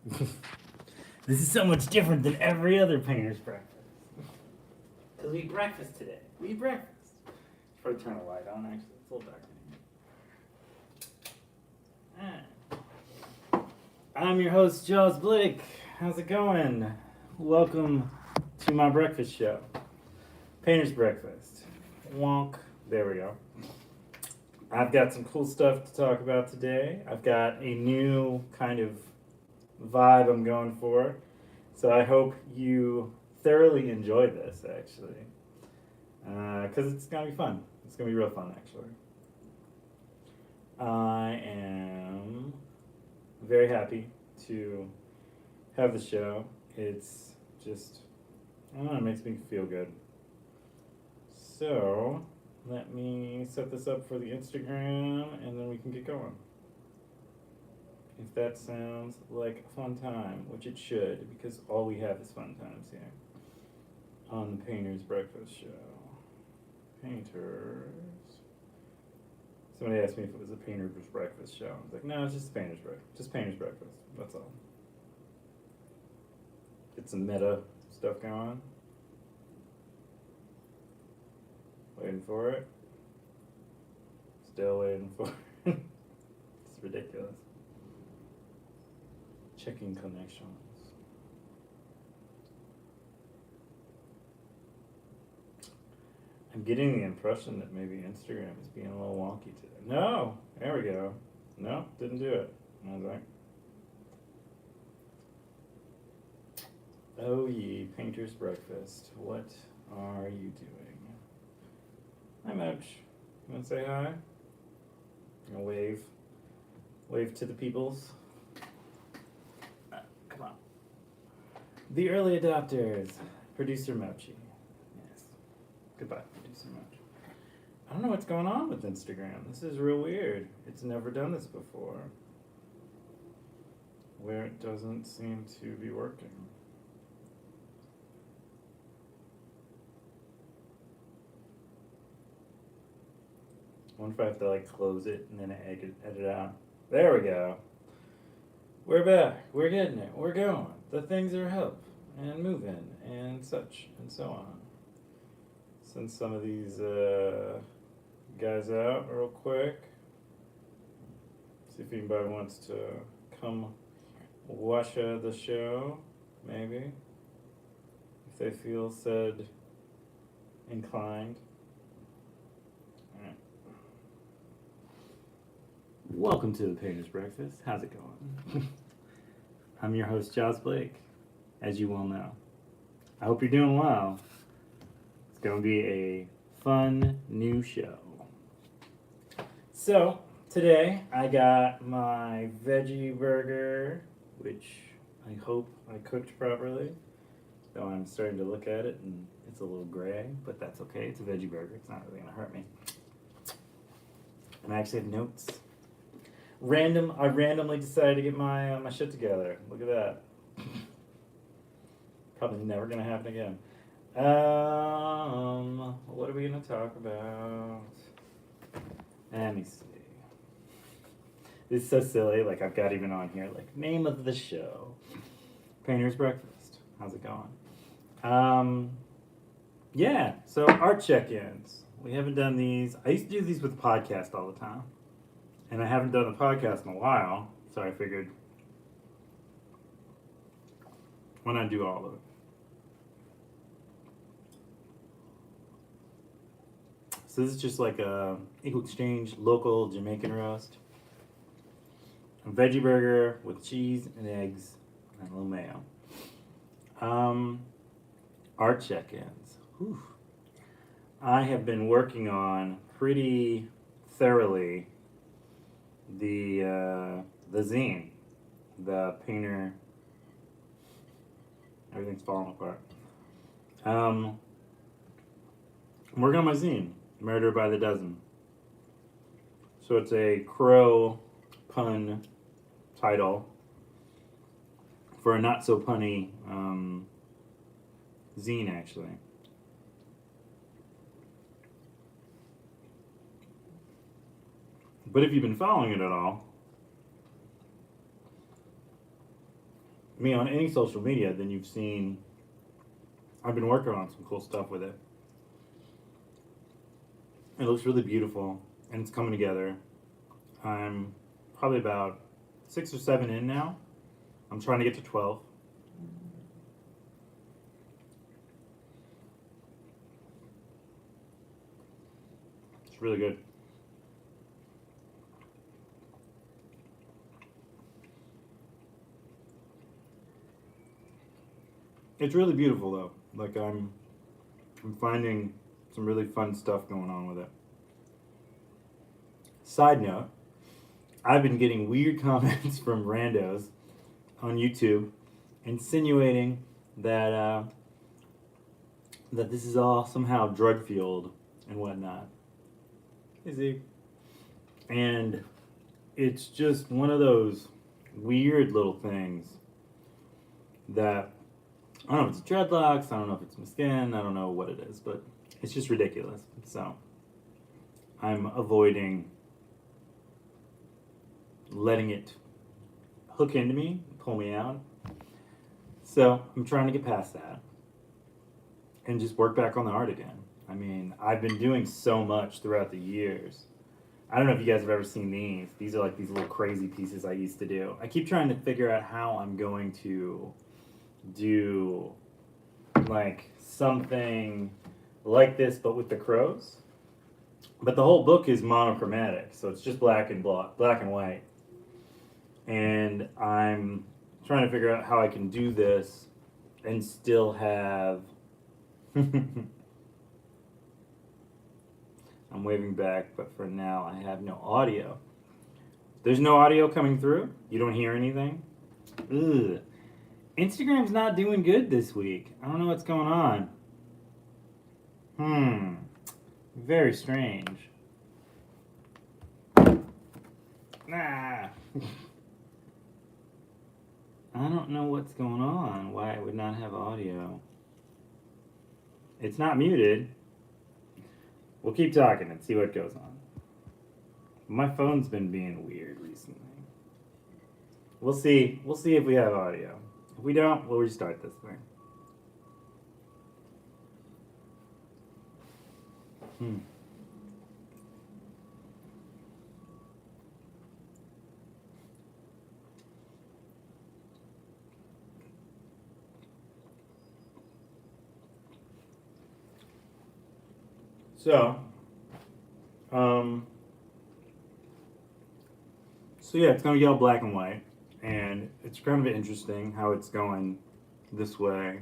This is so much different than every other painter's breakfast. Because we eat breakfast today. We eat breakfast. Should probably turn the light on, actually. It's a little dark in here. I'm your host, Jaws Blake. How's it going? Welcome to my breakfast show. Painter's Breakfast. Wonk. There we go. I've got some cool stuff to talk about today. I've got a new kind of vibe I'm going for. So I hope you thoroughly enjoy this, actually. Because it's going to be fun. It's going to be real fun, actually. I am very happy to have the show. It's just, I don't know, it makes me feel good. So, let me set this up for the Instagram and then we can get going. If that sounds like a fun time, which it should, because all we have is fun times here on the Painter's Breakfast Show. Painters. Somebody asked me if it was a Painter's Breakfast show. I was like, no, it's just Painter's Breakfast. Just Painter's Breakfast. That's all. Get some meta stuff going. Waiting for it. Still waiting for it. It's ridiculous. Checking connections. I'm getting the impression that maybe Instagram is being a little wonky today. No! There we go. No, didn't do it. I was like, oh ye, Painter's Breakfast. What are you doing? Hi, Moach. You want to say hi? You want to wave? Wave to the peoples? Come on. The early adopters. Producer Mochi. Yes. Goodbye, Producer Mochi. I don't know what's going on with Instagram. This is real weird. It's never done this before. Where it doesn't seem to be working. I wonder if I have to like close it and then edit out. There we go. We're back. We're getting it. We're going. The things are up and moving and such and so on. Send some of these guys out real quick. See if anybody wants to come watch the show, maybe. If they feel said inclined. Welcome to the Painter's Breakfast. How's it going? I'm your host, Jaws Blake, as you well know. I hope you're doing well. It's going to be a fun new show. So, today I got my veggie burger, which I hope I cooked properly. Though I'm starting to look at it and it's a little gray, but that's okay. It's a veggie burger. It's not really going to hurt me. And I actually have notes. I randomly decided to get my my shit together. Look at that. Probably never gonna happen again. What are we gonna talk about? Let me see. This is so silly. Like I've got even on here like name of the show, Painter's Breakfast. How's it going? Yeah. So art check-ins. We haven't done these. I used to do these with the podcast all the time. And I haven't done a podcast in a while, so I figured, why not do all of it? So this is just like a Equal Exchange local Jamaican roast. A veggie burger with cheese and eggs and a little mayo. Art check-ins. Whew. I have been working on pretty thoroughly the zine, the painter. Everything's falling apart. I'm working on my zine, Murder by the Dozen. So it's a crow pun title for a not so punny zine, actually. But if you've been following it at all, me on any social media, then you've seen I've been working on some cool stuff with it. It looks really beautiful and it's coming together. I'm probably about 6 or 7 in now. I'm trying to get to 12. It's really good. It's really beautiful though. Like I'm finding some really fun stuff going on with it. Side note, I've been getting weird comments from randos on YouTube insinuating that that this is all somehow drug fueled and whatnot. Is he? And it's just one of those weird little things that I don't know if it's dreadlocks, I don't know if it's my skin, I don't know what it is, but it's just ridiculous. So I'm avoiding letting it hook into me, pull me out. So I'm trying to get past that and just work back on the art again. I mean, I've been doing so much throughout the years. I don't know if you guys have ever seen these. These are like these little crazy pieces I used to do. I keep trying to figure out how I'm going to do like something like this but with the crows. But the whole book is monochromatic, so it's just black and white. And I'm trying to figure out how I can do this and still have I'm waving back, but for now I have no audio. There's no audio coming through? You don't hear anything? Ugh. Instagram's not doing good this week. I don't know what's going on. Very strange. Nah. I don't know what's going on. Why it would not have audio. It's not muted. We'll keep talking and see what goes on. My phone's been being weird recently. We'll see. We'll see if we have audio. If we don't, we'll restart this thing. So, um, so yeah, it's gonna be all black and white, and it's kind of interesting how it's going this way.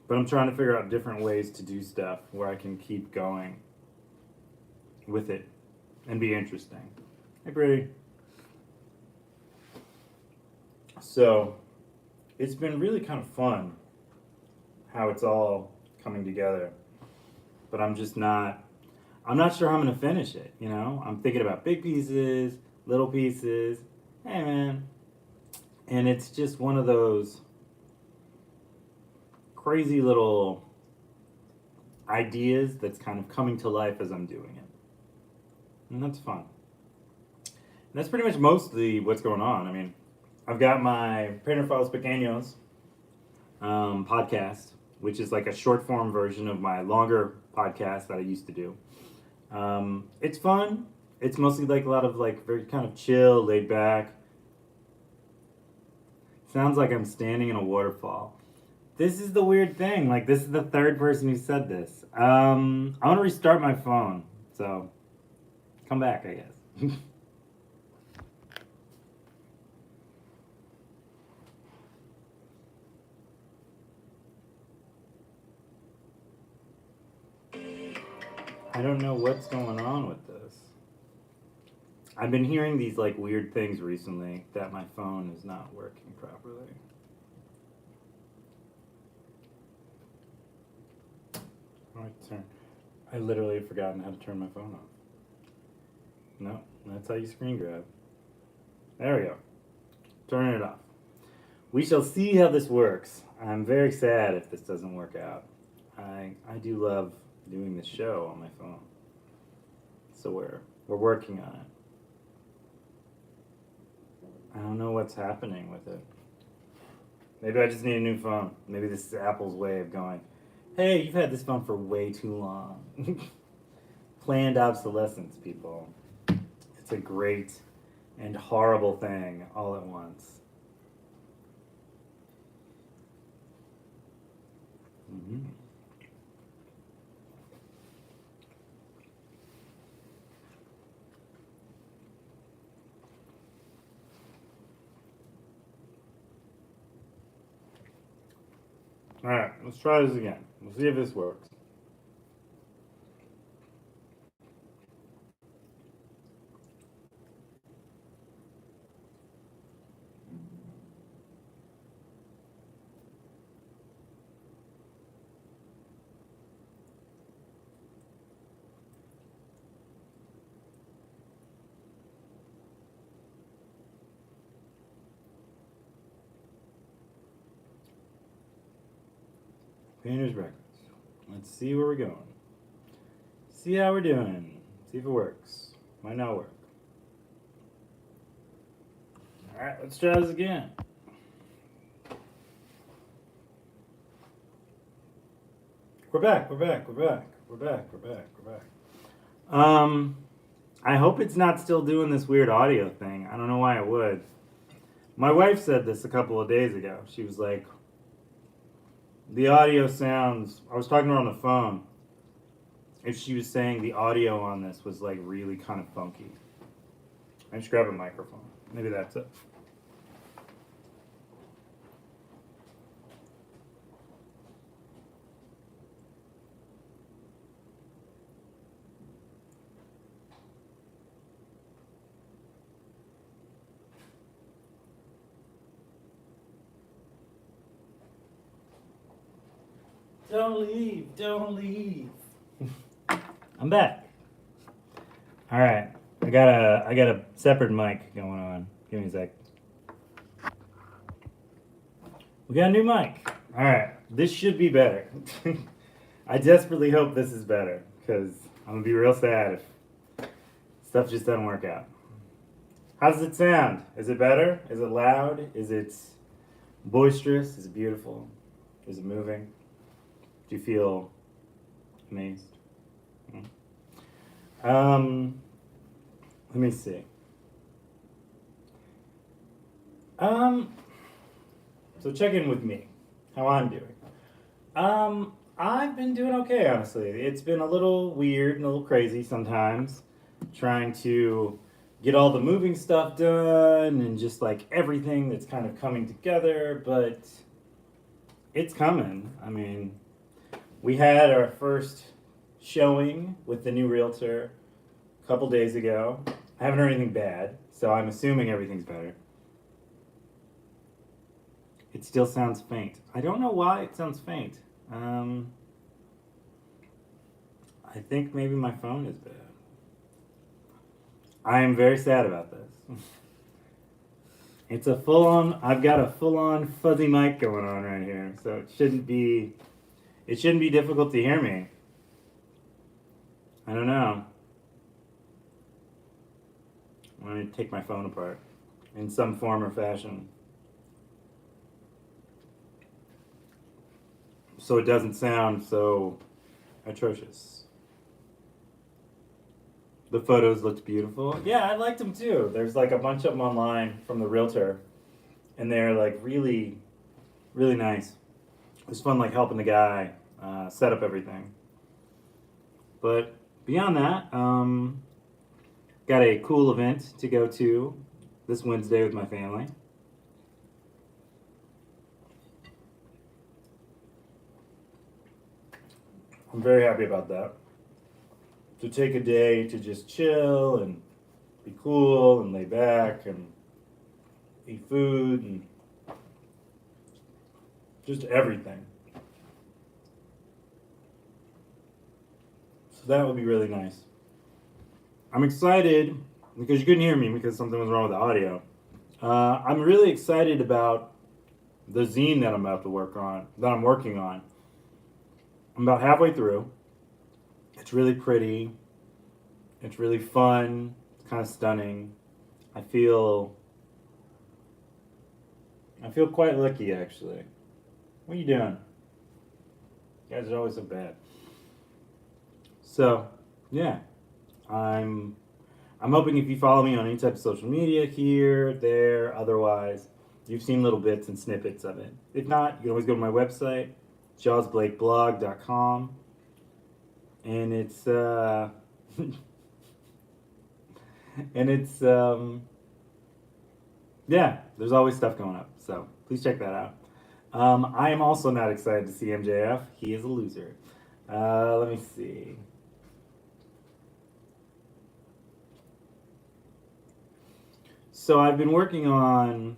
But I'm trying to figure out different ways to do stuff where I can keep going with it and be interesting. Hey, Brady. So, it's been really kind of fun how it's all coming together. But I'm not sure how I'm gonna finish it, you know? I'm thinking about big pieces, little pieces. Hey man. And it's just one of those crazy little ideas that's kind of coming to life as I'm doing it. And that's fun. And that's pretty much mostly what's going on. I mean, I've got my Painterfiles Pequeños podcast, which is like a short form version of my longer podcast that I used to do. It's fun. It's mostly like a lot of like very kind of chill, laid back. Sounds like I'm standing in a waterfall. This is the weird thing. Like this is the third person who said this. I want to restart my phone. So come back, I guess. I don't know what's going on with this. I've been hearing these like weird things recently that my phone is not working properly. I literally have forgotten how to turn my phone off. No, that's how you screen grab. There we go. Turn it off. We shall see how this works. I'm very sad if this doesn't work out. I do love doing this show on my phone. So we're working on it. I don't know what's happening with it. Maybe I just need a new phone. Maybe this is Apple's way of going, hey, you've had this phone for way too long. Planned obsolescence, people. It's a great and horrible thing all at once. Mm-hmm. All right, let's try this again. We'll see if this works. Painter's Records. Let's see where we're going. See how we're doing. See if it works. Might not work. All right, let's try this again. We're back. We're back. We're back. We're back. We're back. We're back. I hope it's not still doing this weird audio thing. I don't know why it would. My wife said this a couple of days ago. She was like, the audio sounds. I was talking to her on the phone. And she was saying the audio on this was like really kind of funky. I just grab a microphone. Maybe that's it. Don't leave. Don't leave. I'm back. All right. I got a separate mic going on. Give me a sec. We got a new mic. All right. This should be better. I desperately hope this is better because I'm gonna be real sad if stuff just doesn't work out. How does it sound? Is it better? Is it loud? Is it boisterous? Is it beautiful? Is it moving? Do you feel amazed? Let me see. So check in with me, how I'm doing. I've been doing okay, honestly. It's been a little weird and a little crazy sometimes, trying to get all the moving stuff done and just like everything that's kind of coming together, but it's coming. I mean, we had our first showing with the new realtor a couple days ago. I haven't heard anything bad, so I'm assuming everything's better. It still sounds faint. I don't know why it sounds faint. I think maybe my phone is bad. I am very sad about this. It's a I've got a full-on fuzzy mic going on right here, so it shouldn't be difficult to hear me. I don't know. I'm going to take my phone apart in some form or fashion so it doesn't sound so atrocious. The photos looked beautiful. Yeah, I liked them too. There's like a bunch of them online from the realtor, and they're like really, really nice. It was fun like helping the guy set up everything. But beyond that, got a cool event to go to this Wednesday with my family. I'm very happy about that. To take a day to just chill and be cool and lay back and eat food and just everything. So that would be really nice. I'm excited because you couldn't hear me because something was wrong with the audio. I'm really excited about the zine that I'm about to work on, that I'm working on. I'm about halfway through. It's really pretty. It's really fun. It's kind of stunning. I feel I feel quite lucky, actually. What are you doing? You guys are always so bad. So, yeah, I'm I'm hoping if you follow me on any type of social media here, there, otherwise, you've seen little bits and snippets of it. If not, you can always go to my website, jawsblakeblog.com, and it's and it's yeah, there's always stuff going up. So please check that out. I am also not excited to see MJF. He is a loser. Let me see. So I've been working on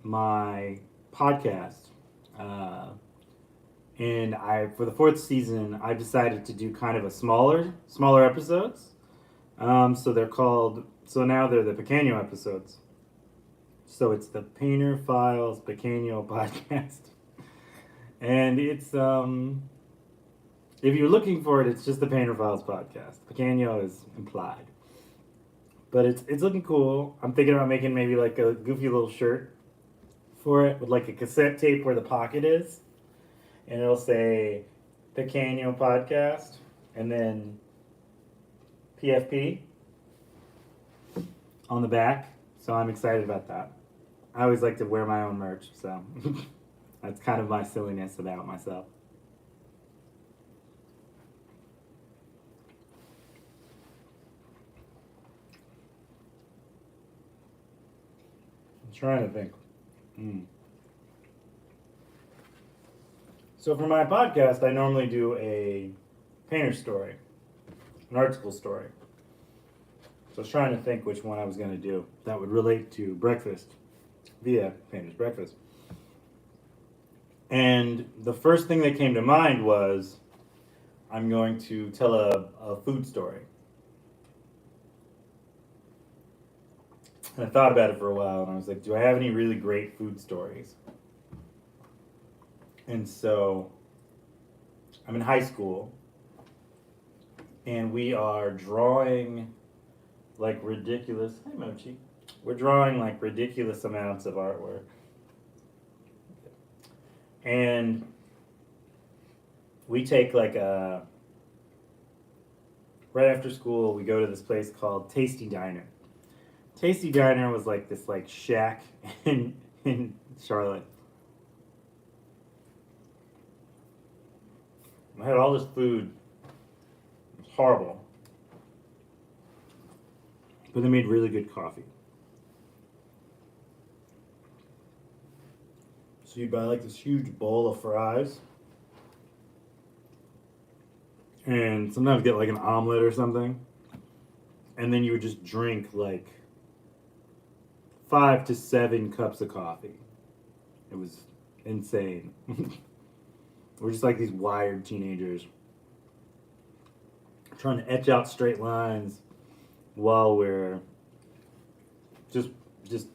my podcast, uh, and I for the fourth season I decided to do kind of a smaller episodes. So they're called. So now they're the Pequeño episodes. So it's the Painter Files Pequeño podcast, and it's if you're looking for it, it's just the Painter Files podcast. Pequeño is implied, but it's looking cool. I'm thinking about making maybe like a goofy little shirt for it with like a cassette tape where the pocket is, and it'll say Pequeño podcast, and then PFP on the back. So I'm excited about that. I always like to wear my own merch, so that's kind of my silliness about myself. I'm trying to think. Mm. So for my podcast, I normally do a painter story, an article story. So I was trying to think which one I was going to do that would relate to breakfast via Painter's Breakfast. And the first thing that came to mind was I'm going to tell a food story. And I thought about it for a while, and I was like, do I have any really great food stories? And so I'm in high school, and we are drawing like ridiculous. Hey, Mochi. We're drawing like ridiculous amounts of artwork. And we take like a. Right after school, we go to this place called Tasty Diner. Tasty Diner was like this like shack in Charlotte. I had all this food. It was horrible. But they made really good coffee. So you'd buy like this huge bowl of fries. And sometimes get like an omelet or something. And then you would just drink like 5 to 7 cups of coffee. It was insane. We're just like these wired teenagers trying to etch out straight lines while we're just just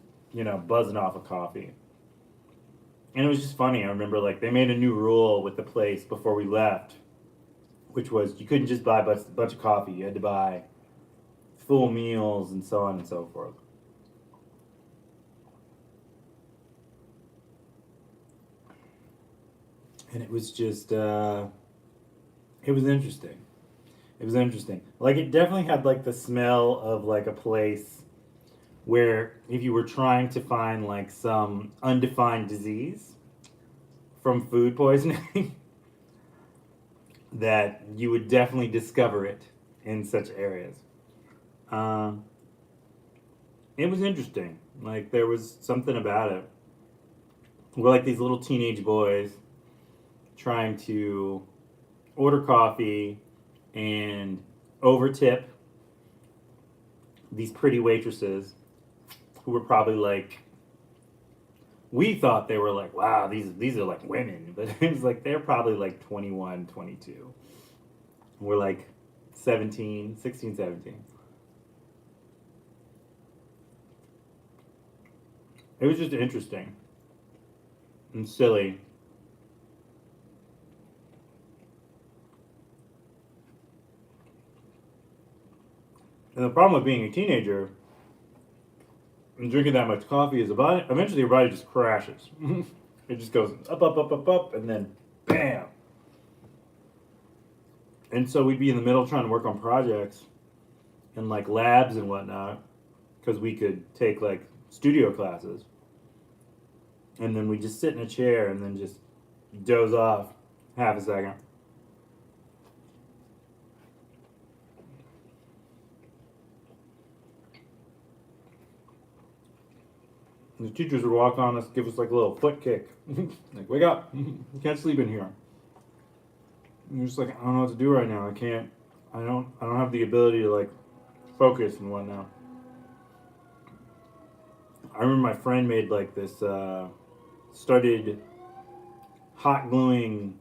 buzzing off of coffee. And it was just funny. I remember like they made a new rule with the place before we left, which was you couldn't just buy a bunch of coffee. You had to buy full meals and so on and so forth. And it was just it was interesting. It was interesting. Like it definitely had like the smell of like a place where if you were trying to find like some undefined disease from food poisoning, that you would definitely discover it in such areas. Um, it was interesting. Like there was something about it. We're like these little teenage boys trying to order coffee and overtip these pretty waitresses who were probably like we thought they were like wow these are like women, but it was like they're probably like 21, 22. We're like 17, 16, 17. It was just interesting and silly. And the problem with being a teenager and drinking that much coffee is about eventually your body just crashes. It just goes up, up, up, up, up, and then bam. And so we'd be in the middle trying to work on projects and like labs and whatnot because we could take like studio classes. And then we just sit in a chair and then just doze off half a second. And the teachers would walk on us, give us like a little foot kick. Like, wake up. You can't sleep in here. And you're just like, I don't know what to do right now. I don't have the ability to like focus and whatnot. I remember my friend made like this, started hot gluing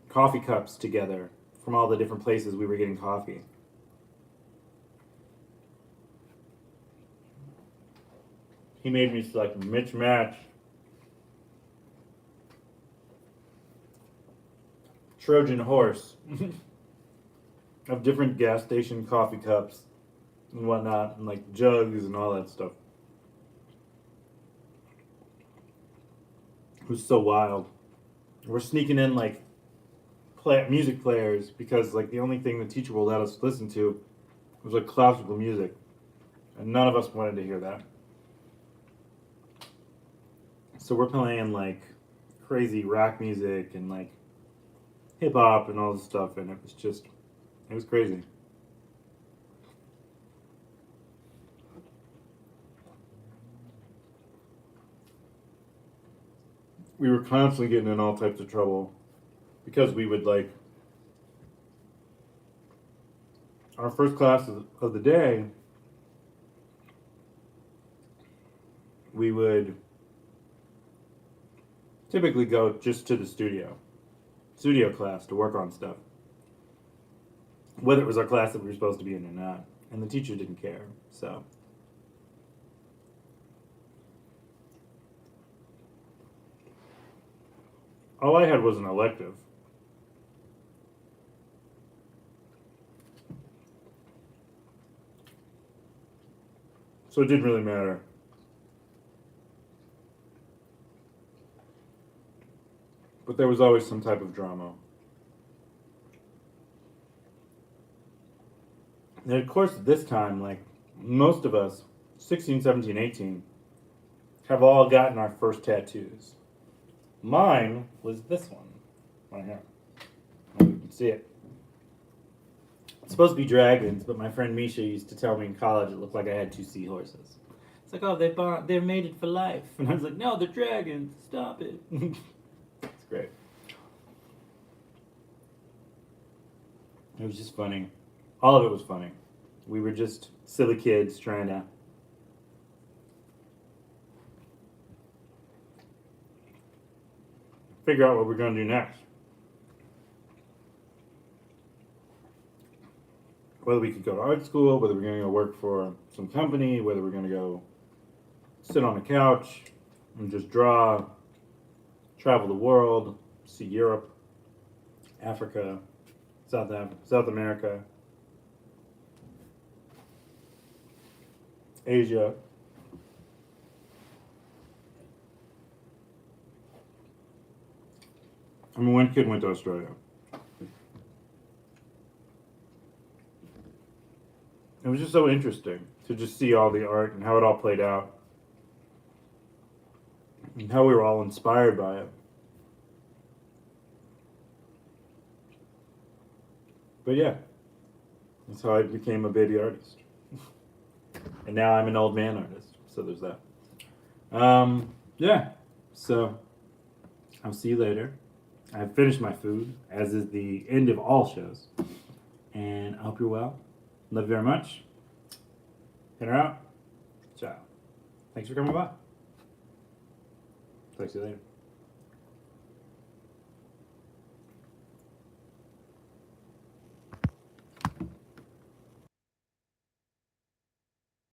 coffee cups together from all the different places we were getting coffee. He made me like mix match Trojan horse of different gas station coffee cups and whatnot, and like jugs and all that stuff. It was so wild. We're sneaking in like music players because like the only thing the teacher will let us listen to was like classical music, and none of us wanted to hear that. So we're playing like crazy rock music and like hip hop and all this stuff, and it was crazy. We were constantly getting in all types of trouble because we would like our first class of the day, we would typically go just to the studio class to work on stuff, whether it was our class that we were supposed to be in or not, and the teacher didn't care. So all I had was an elective. So it didn't really matter. But there was always some type of drama. And of course, at this time, like most of us, 16, 17, 18, have all gotten our first tattoos. Mine was this one, right here. You can see it. It's supposed to be dragons, but my friend Misha used to tell me in college it looked like I had two seahorses. It's like, oh, they're mated for life. And I was like, no, they're dragons. Stop it. It's great. It was just funny. All of it was funny. We were just silly kids trying to figure out what we're going to do next. Whether we could go to art school, whether we're going to go work for some company, whether we're going to go sit on a couch and just draw, travel the world, see Europe, Africa, South America, Asia. I mean, one kid went to Australia. It was just so interesting to just see all the art and how it all played out, and how we were all inspired by it. But yeah, that's how I became a baby artist. And now I'm an old man artist, so there's that. Yeah, so I'll see you later. I've finished my food, as is the end of all shows. And I hope you're well. Love you very much. Hit her out. Ciao. Thanks for coming by. Talk to you later.